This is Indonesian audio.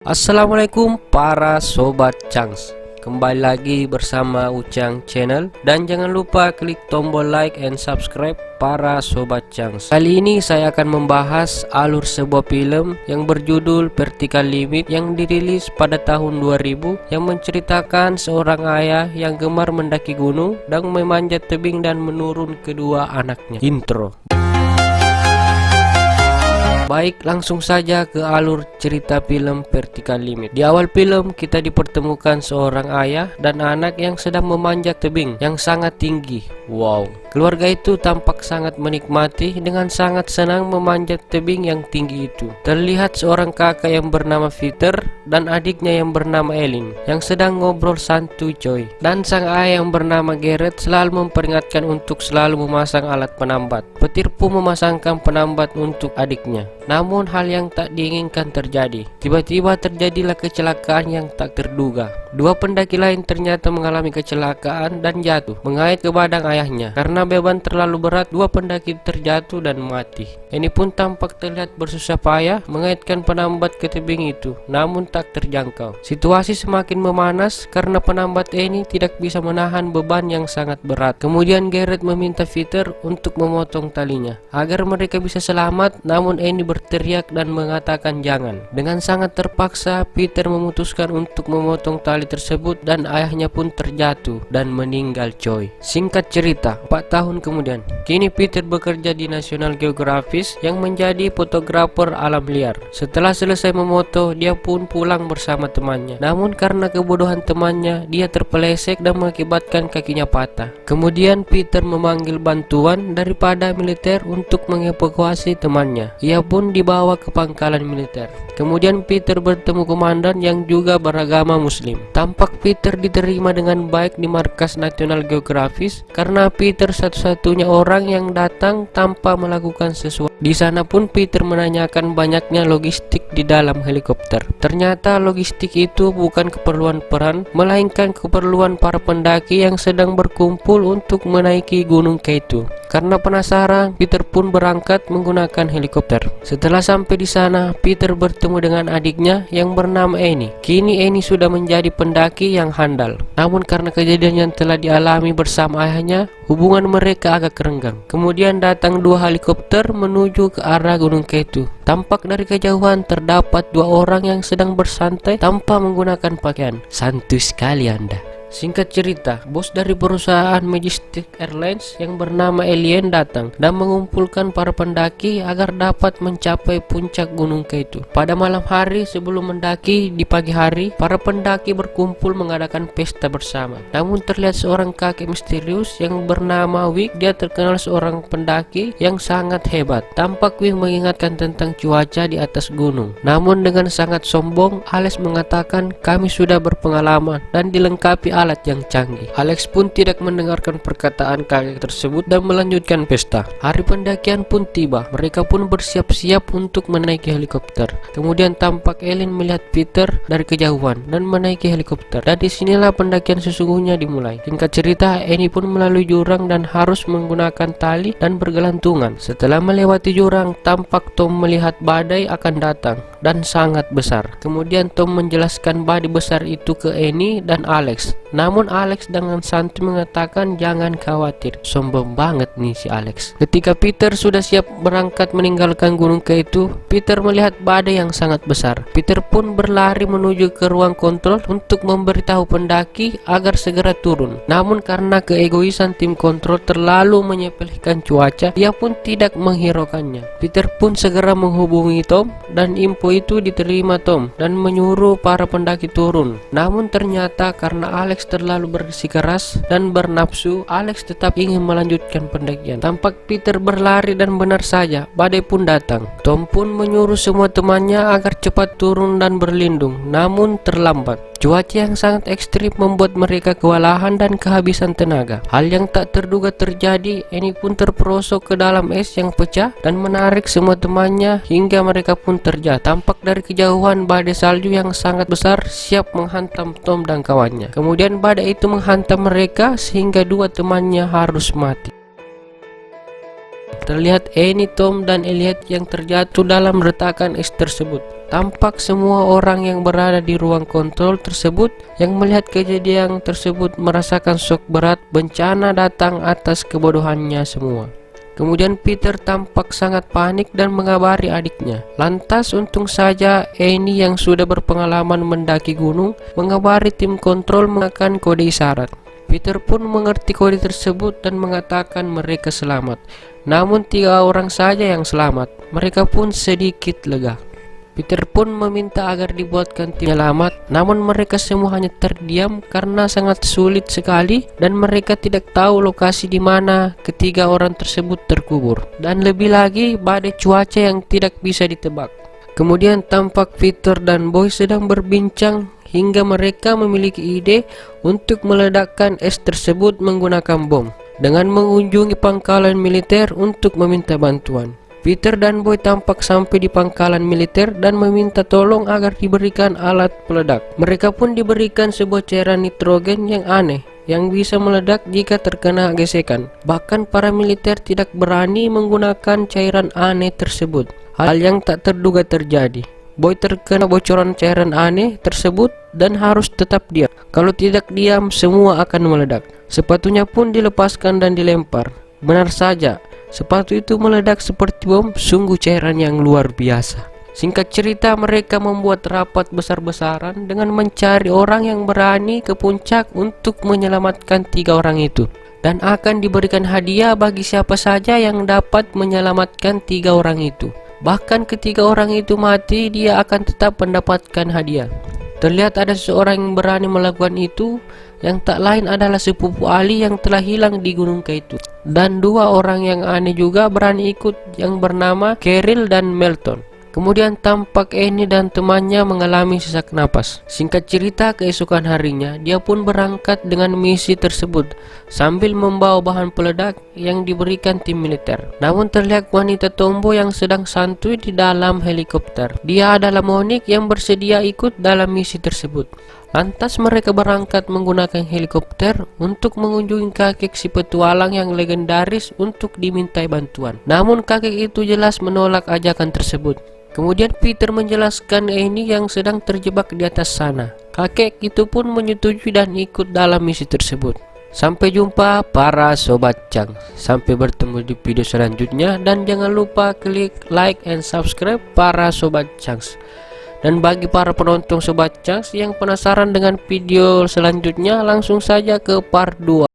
Assalamualaikum para sobat Changs, kembali lagi bersama Ucang Channel, dan jangan lupa klik tombol like and subscribe para sobat Changs. Kali ini saya akan membahas alur sebuah film yang berjudul Vertical Limit yang dirilis pada tahun 2000, yang menceritakan seorang ayah yang gemar mendaki gunung dan memanjat tebing dan menurun kedua anaknya. Intro. Baik, langsung saja ke alur cerita film Vertical Limit. Di awal film kita dipertemukan seorang ayah dan anak yang sedang memanjat tebing yang sangat tinggi. Wow, keluarga itu tampak sangat menikmati dengan sangat senang memanjat tebing yang tinggi itu. Terlihat seorang kakak yang bernama Peter dan adiknya yang bernama Elin yang sedang ngobrol santuy coy. Dan sang ayah yang bernama Garrett selalu memperingatkan untuk selalu memasang alat penambat. Petir pun memasangkan penambat untuk adiknya. Namun hal yang tak diinginkan terjadi. Tiba-tiba terjadilah kecelakaan yang tak terduga. Dua pendaki lain ternyata mengalami kecelakaan dan jatuh mengait ke badan ayahnya. Karena beban terlalu berat, dua pendaki terjatuh dan mati. Ini pun tampak terlihat bersusah payah mengaitkan penambat ke tebing itu, namun tak terjangkau. Situasi semakin memanas karena penambat ini tidak bisa menahan beban yang sangat berat. Kemudian Garrett meminta Peter untuk memotong talinya agar mereka bisa selamat, namun Annie berteriak dan mengatakan jangan. Dengan sangat terpaksa, Peter memutuskan untuk memotong tali tersebut dan ayahnya pun terjatuh dan meninggal coy. Singkat cerita, 4 tahun kemudian, kini Peter bekerja di National Geographic yang menjadi fotografer alam liar. Setelah selesai memoto, dia pun pulang bersama temannya. Namun karena kebodohan temannya, dia terpeleset dan mengakibatkan kakinya patah. Kemudian Peter memanggil bantuan daripada militer untuk mengevakuasi temannya. Ia pun dibawa ke pangkalan militer. Kemudian Peter bertemu komandan yang juga beragama Muslim. Tampak Peter diterima dengan baik di markas National Geographic karena Peter satu-satunya orang yang datang tanpa melakukan sesuatu. Di sana pun Peter menanyakan banyaknya logistik di dalam helikopter. Ternyata logistik itu bukan keperluan peran, melainkan keperluan para pendaki yang sedang berkumpul untuk menaiki gunung K2. Karena penasaran, Peter pun berangkat menggunakan helikopter. Setelah sampai di sana, Peter bertemu dengan adiknya yang bernama Annie. Kini Annie sudah menjadi pendaki yang handal. Namun karena kejadian yang telah dialami bersama ayahnya, hubungan mereka agak renggang. Kemudian datang dua helikopter menuju ke arah gunung K2. Tampak dari kejauhan terdapat dua orang yang sedang bersantai tanpa menggunakan pakaian. Santuy sekali Anda. Singkat cerita, bos dari perusahaan Majestic Airlines yang bernama Alien datang dan mengumpulkan para pendaki agar dapat mencapai puncak gunung K2. Pada malam hari sebelum mendaki, di pagi hari, para pendaki berkumpul mengadakan pesta bersama. Namun terlihat seorang kakek misterius yang bernama Wick. Dia terkenal seorang pendaki yang sangat hebat. Tampak Wick mengingatkan tentang cuaca di atas gunung. Namun dengan sangat sombong, Alex mengatakan kami sudah berpengalaman dan dilengkapi alat yang canggih. Alex pun tidak mendengarkan perkataan kakek tersebut dan melanjutkan pesta. Hari pendakian pun tiba. Mereka pun bersiap-siap untuk menaiki helikopter. Kemudian tampak Ellen melihat Peter dari kejauhan dan menaiki helikopter. Dan disinilah pendakian sesungguhnya dimulai. Singkat cerita, Annie pun melalui jurang dan harus menggunakan tali dan bergelantungan. Setelah melewati jurang, tampak Tom melihat badai akan datang dan sangat besar. Kemudian Tom menjelaskan badai besar itu ke Annie dan Alex. Namun Alex dengan santai mengatakan jangan khawatir. Sombong banget nih si Alex. Ketika Peter sudah siap berangkat meninggalkan gunung K2, Peter melihat badai yang sangat besar. Peter pun berlari menuju ke ruang kontrol untuk memberitahu pendaki agar segera turun. Namun karena keegoisan tim kontrol terlalu menyepelekan cuaca, dia pun tidak menghiraukannya. Peter pun segera menghubungi Tom dan info itu diterima Tom dan menyuruh para pendaki turun. Namun ternyata karena Alex terlalu bersikeras dan bernafsu, Alex tetap ingin melanjutkan pendakian. Tampak Peter berlari dan benar saja, badai pun datang. Tom pun menyuruh semua temannya agar cepat turun dan berlindung, namun terlambat. Cuaca yang sangat ekstrim membuat mereka kewalahan dan kehabisan tenaga. Hal yang tak terduga terjadi, Annie pun terperosok ke dalam es yang pecah dan menarik semua temannya hingga mereka pun terjatuh. Tampak dari kejauhan badai salju yang sangat besar siap menghantam Tom dan kawannya. Kemudian badai itu menghantam mereka sehingga dua temannya harus mati. terlihat Annie, Tom, dan Elliot yang terjatuh dalam retakan es tersebut. Tampak semua orang yang berada di ruang kontrol tersebut yang melihat kejadian tersebut merasakan shock berat. Bencana datang atas kebodohannya semua. Kemudian Peter tampak sangat panik dan mengabari adiknya. Lantas untung saja Annie yang sudah berpengalaman mendaki gunung mengabari tim kontrol menggunakan kode isyarat. Peter pun mengerti kode tersebut dan mengatakan mereka selamat. Namun 3 orang saja yang selamat. Mereka pun sedikit lega. Peter pun meminta agar dibuatkan tim penyelamat, namun mereka semua hanya terdiam karena sangat sulit sekali dan mereka tidak tahu lokasi di mana ketiga orang tersebut terkubur. Dan lebih lagi badai cuaca yang tidak bisa ditebak. Kemudian tampak Peter dan Boy sedang berbincang hingga mereka memiliki ide untuk meledakkan es tersebut menggunakan bom dengan mengunjungi pangkalan militer untuk meminta bantuan. Peter dan Boy tampak sampai di pangkalan militer dan meminta tolong agar diberikan alat peledak. Mereka pun diberikan sebuah cairan nitrogen yang aneh yang bisa meledak jika terkena gesekan. Bahkan para militer tidak berani menggunakan cairan aneh tersebut. Hal yang tak terduga terjadi. Boy terkena bocoran cairan aneh tersebut dan harus tetap diam. Kalau tidak diam, semua akan meledak. Sepatunya pun dilepaskan dan dilempar. Benar saja, sepatu itu meledak seperti bom. Sungguh cairan yang luar biasa. Singkat cerita, mereka membuat rapat besar-besaran dengan mencari orang yang berani ke puncak untuk menyelamatkan 3 orang itu. Dan akan diberikan hadiah bagi siapa saja yang dapat menyelamatkan 3 orang itu. Bahkan ketika orang itu mati, dia akan tetap mendapatkan hadiah. Terlihat ada seseorang yang berani melakukan itu, yang tak lain adalah sepupu Ali yang telah hilang di Gunung K2. Dan 2 orang yang aneh juga berani ikut, yang bernama Cheryl dan Melton. Kemudian tampak Annie dan temannya mengalami sesak napas. Singkat cerita, keesokan harinya dia pun berangkat dengan misi tersebut sambil membawa bahan peledak yang diberikan tim militer. Namun terlihat wanita tomboy yang sedang santuy di dalam helikopter. Dia adalah Monique yang bersedia ikut dalam misi tersebut. Lantas mereka berangkat menggunakan helikopter untuk mengunjungi kakek si petualang yang legendaris untuk dimintai bantuan. Namun kakek itu jelas menolak ajakan tersebut. Kemudian Peter menjelaskan Annie yang sedang terjebak di atas sana. Kakek itu pun menyetujui dan ikut dalam misi tersebut. Sampai jumpa para Sobat Chunks. Sampai bertemu di video selanjutnya dan jangan lupa klik like and subscribe para Sobat Chunks. Dan bagi para penonton Sobat Chunks yang penasaran dengan video selanjutnya, langsung saja ke part 2.